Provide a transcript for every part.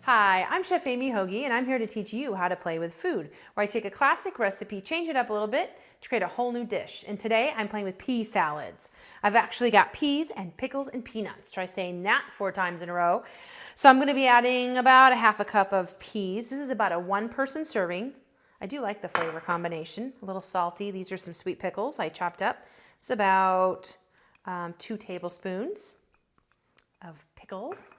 Hi, I'm Chef Amy Hoagie, and I'm here to teach you how to play with food, where I take a classic recipe, change it up a little bit to create a whole new dish. And today I'm playing with pea salads. I've actually got peas and pickles and peanuts. Try saying that 4 times in a row. So I'm going to be adding about a half a cup of peas. This is about a 1-person serving. I do like the flavor combination, a little salty. These are some sweet pickles I chopped up. It's about 2 tablespoons of pickles.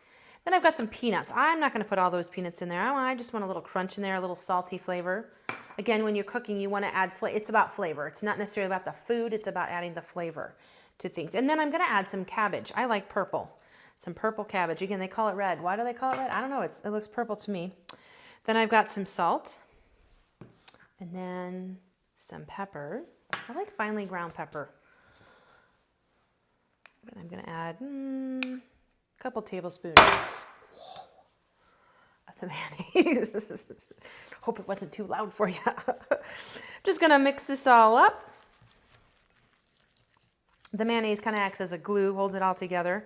Then I've got some peanuts. I'm not going to put all those peanuts in there. I just want a little crunch in there, a little salty flavor. Again, when you're cooking, you want to add flavor. It's about flavor. It's not necessarily about the food. It's about adding the flavor to things. And then I'm going to add some cabbage. I like purple. Some purple cabbage. Again, they call it red. Why do they call it red? I don't know. It looks purple to me. Then I've got some salt. And then some pepper. I like finely ground pepper. Then I'm going to add a couple tablespoons of the mayonnaise. Hope it wasn't too loud for you. Just going to mix this all up. The mayonnaise kind of acts as a glue, holds it all together.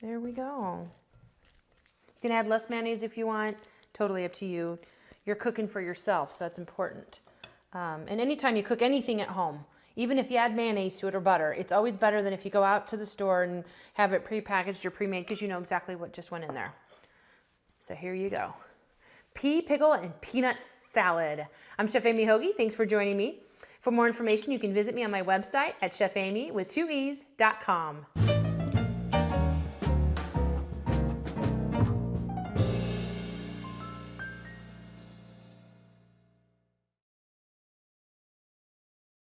There we go. You can add less mayonnaise if you want. Totally up to you. You're cooking for yourself, so that's important. And anytime you cook anything at home, even if you add mayonnaise to it or butter, it's always better than if you go out to the store and have it pre-packaged or pre-made because you know exactly what just went in there. So here you go. Pea, pickle, and peanut salad. I'm Chef Amy Hoagie. Thanks for joining me. For more information, you can visit me on my website at chefamy with 2 e's.com.